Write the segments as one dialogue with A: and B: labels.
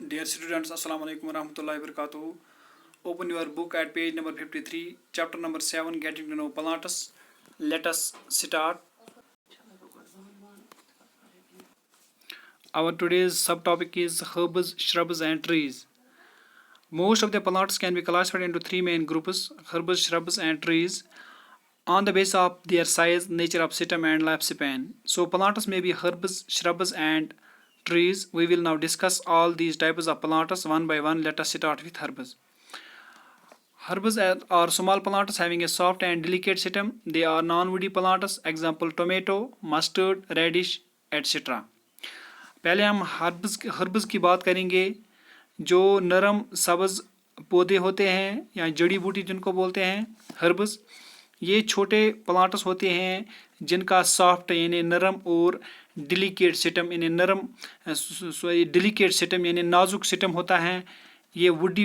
A: Dear students, Assalamu alaikum warahmatullahi wabarakatuh. Open your book at page number 53, chapter number 7, Getting to know plants. Let us start. Our today's subtopic is herbs, shrubs and trees. Most of the plants can be classified into three main groups: herbs, shrubs and trees, on the basis of their size, nature of system and lifespan. So plants may be herbs, shrubs and trees. We will now discuss all these types of plants one by one. Let us start with herbs. Herbs are small plants having a soft and delicate stem. They are non-woody plants. Example: tomato, mustard, radish, etc. पहले हम herbs की बात करेंगे जो नरम सब्ज पौधे होते हैं या जड़ी बूटी जिनको बोलते हैं हर्ब्स। ये छोटे प्लांट्स होते हैं जिनका सॉफ्ट यानी नरम और डिलिकेट सिस्टम यानी डिलिकेट सिस्टम यानी नाजुक सिस्टम होता है। ये वुडी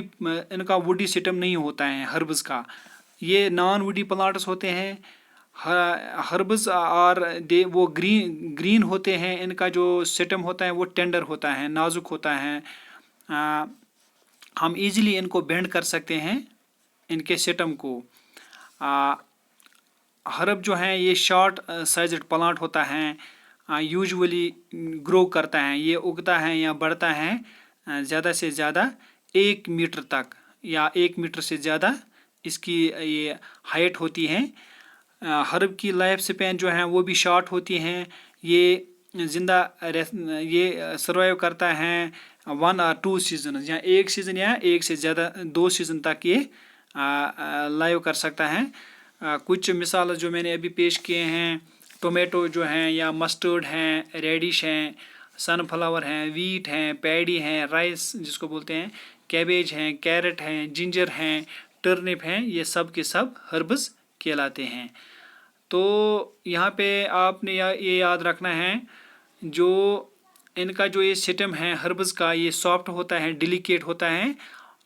A: इनका वुडी सिस्टम नहीं होता है हर्ब्स का। ये नॉन वुडी प्लांट्स होते हैं। हर्ब्स और वो ग्रीन होते हैं। इनका जो सिस्टम होता है वो टेंडर होता है, नाजुक होता है। हम इजीली इनको बेंड कर सकते हैं इनके सिस्टम को। हर्ब जो है ये शॉर्ट साइज्ड प्लांट होता है, यूजुअली ग्रो करता है। ये उगता है या बढ़ता है ज़्यादा से ज़्यादा 1 मीटर तक या 1 मीटर से ज़्यादा इसकी ये हाइट होती है। हर्ब की लाइफ स्पैन जो है वो भी शॉर्ट होती हैं। ये ये सर्वाइव करता है 1 और 2 सीजन या 1 सीज़न या 1 से ज़्यादा 2 सीज़न तक ये लाइव कर सकता है। कुछ मिसाल जो मैंने अभी पेश किए हैं, टोमेटो जो हैं या मस्टर्ड हैं, रेडिश हैं, सनफ्लावर हैं, वीट हैं, पैडी हैं, राइस जिसको बोलते हैं, कैबेज हैं, कैरेट हैं, जिंजर हैं, टर्निप हैं, ये सब के सब हर्ब्स कहलाते हैं। तो यहाँ पे आपने ये याद रखना है जो इनका जो ये सिस्टम है हर्ब्स का, ये सॉफ्ट होता है, डिलिकेट होता है,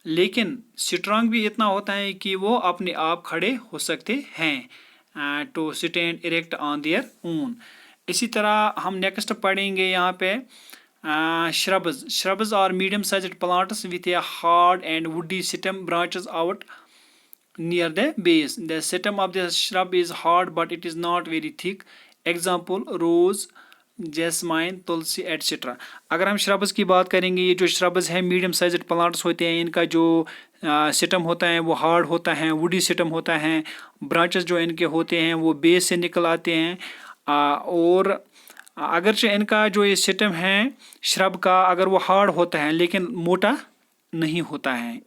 A: लेकिन स्ट्रांग भी इतना होता है कि वो अपने आप खड़े हो सकते हैं, to stand erect on their own. इसी तरह हम नेक्स्ट पढ़ेंगे यहाँ पे shrubs are medium sized plants with a hard and woody stem branches out near the base. The stem of the shrub is hard but it is not very thick. Example: rose, जैस्माइन, Tulsi etcetera. अगर हम shrubs की बात करेंगे, ये जो shrubs हैं medium sized plants होते हैं। इनका जो सिस्टम होता है वो हार्ड होता है, वुडी सिस्टम होता है। ब्रांचेस जो इनके होते हैं वो बेस से निकल आते हैं। और अगरचे इनका जो ये सिस्टम है श्रब का, अगर वो हार्ड होता है लेकिन मोटा नहीं होता है।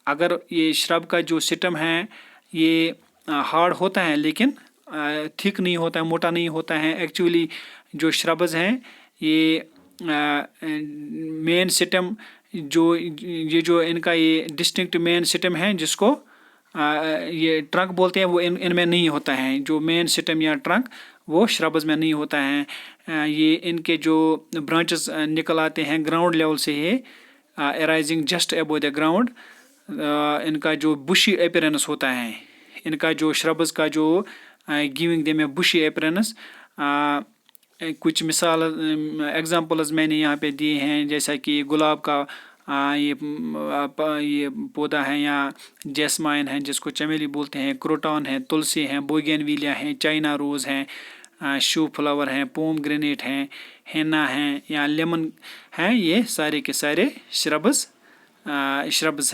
A: अगर ये श्रब का जो सिस्टम है ये हार्ड होता है लेकिन थिक नहीं होता है, मोटा नहीं होता है। एक्चुअली जो श्रब्स हैं ये मेन सिस्टम जो इनका ये डिस्टिंक्ट मेन सिस्टम है जिसको ये ट्रंक बोलते हैं, वो इनमें नहीं होता है। जो मेन सिस्टम या ट्रंक वो श्रब्स में नहीं होता है। ये इनके जो ब्रांचेस निकल आते हैं ग्राउंड लेवल से, ये arising just above the ground. इनका जो बुशी अपीयरेंस होता है, इनका जो श्रब्स का जो गिविंग दे में बुशी अपीयरेंस। कुछ मिसाल एग्जांपल्स मैंने यहाँ पे दिए हैं, जैसा कि गुलाब का ये पौधा है या जैस्माइन है जिसको चमेली बोलते हैं, क्रोटॉन है, तुलसी है, बोगेनविलिया है, चाइना रोज़ है, शू फ्लावर है, पोम ग्रेनेट है, हेना है या लेमन है। ये सारे के सारे श्रब्स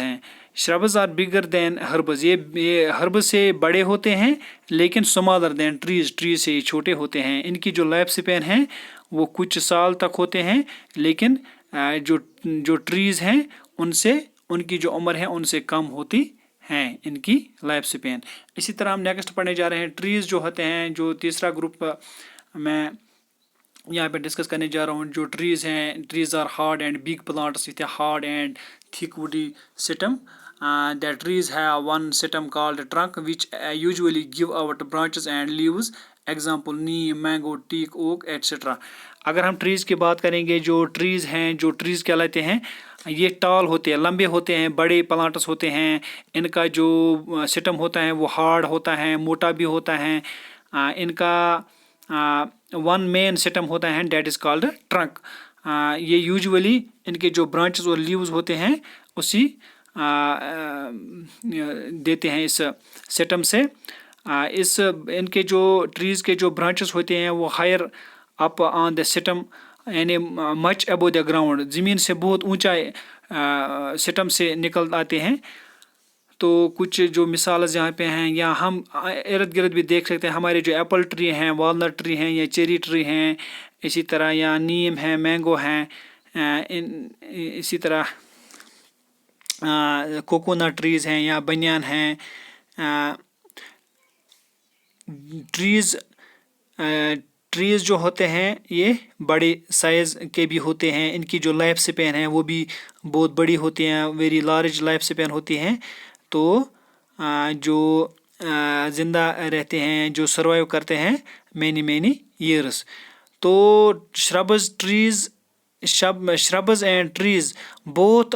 A: हैं। Shrubs are bigger than herbs. ये हर्ब से बड़े होते हैं लेकिन स्मॉलर देन ट्रीज से छोटे होते हैं। इनकी जो लाइफ स्पैन है वो कुछ साल तक होते हैं, लेकिन जो ट्रीज हैं उनकी जो उम्र है उनसे कम होती हैं इनकी लाइफ स्पैन। इसी तरह हम नेक्स्ट पढ़ने जा रहे हैं ट्रीज जो होते हैं। जो तीसरा ग्रुप मैं यहाँ पे डिस्कस करने जा रहा हूँ, जो ट्रीज हैं, trees are hard and big plants with a hard and thick woody system. The trees have one stem called trunk which usually give out branches and leaves. Example: neem, mango, teak, oak, etc. अगर हम trees की बात करेंगे, जो trees हैं, जो trees कहलाते हैं, ये टॉल होते हैं, लंबे होते हैं, बड़े प्लांट्स होते हैं। इनका जो सिस्टम होता है वो हार्ड होता है, मोटा भी होता है। इनका वन मेन सिस्टम होता है, डेट इज़ कॉल्ड ट्रंक। یہ یوزولی ان کے جو برانچز اور لیوز ہوتے ہیں اسی دیتے ہیں اس سٹم سے. ان کے جو ٹریز کے جو برانچز ہوتے ہیں وہ ہائر اپ آن دا سٹم یعنی مچ ابو دا گراؤنڈ زمین سے بہت اونچائی سٹم سے نکل آتے ہیں. تو کچھ جو مثالز یہاں پہ ہیں یا ہم ارد گرد بھی دیکھ سکتے ہیں ہمارے جو ایپل ٹری ہیں والنٹ ٹری ہیں یا چیری ٹری ہیں اسی طرح یا نیم ہیں مینگو ہیں اسی طرح کوکونٹ ٹریز ہیں یا بنیان ہیں. ٹریز جو ہوتے ہیں یہ بڑے سائز کے بھی ہوتے ہیں. ان کی جو لائف سپین ہے وہ بھی بہت بڑی ہوتی ہیں ویری لارج لائف سپین ہوتی ہیں. تو جو زندہ رہتے ہیں جو سروائیو کرتے ہیں مینی ایئرس. تو شربز اینڈ ٹریز بہت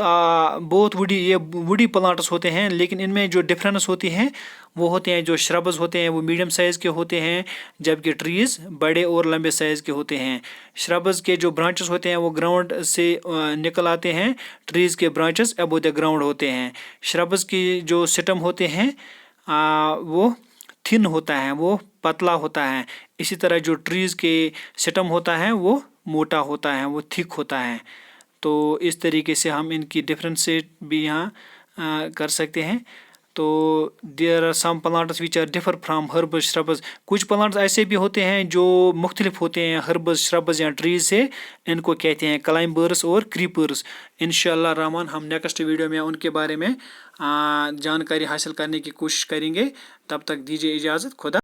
A: وڈی یہ وڈی پلانٹس ہوتے ہیں لیکن ان میں جو ڈفرینس ہوتی ہیں وہ ہوتے ہیں جو شربز ہوتے ہیں وہ میڈیم سائز کے ہوتے ہیں جبکہ ٹریز بڑے اور لمبے سائز کے ہوتے ہیں. شربز کے جو برانچز ہوتے ہیں وہ گراؤنڈ سے نکل آتے ہیں. ٹریز کے برانچز ابو دا گراؤنڈ ہوتے ہیں. شربز کی جو سٹم ہوتے ہیں وہ تھن ہوتا ہے وہ پتلا ہوتا ہے. اسی طرح جو ٹریز کے سٹم ہوتا ہے وہ موٹا ہوتا ہے وہ تھک ہوتا ہے. تو اس طریقے سے ہم ان کی ڈفرینسیٹ بھی یہاں کر سکتے ہیں. تو there are some plants which are differ from herbs shrubs. کچھ پلانٹس ایسے بھی ہوتے ہیں جو مختلف ہوتے ہیں ہربز شربز یا ٹریز سے. ان کو کہتے ہیں کلائمبرز اور کریپرز. انشاءاللہ الرحمن ہم نیکسٹ ویڈیو میں ان کے بارے میں جانکاری حاصل کرنے کی کوشش کریں گے. تب تک دیجیے اجازت. خدا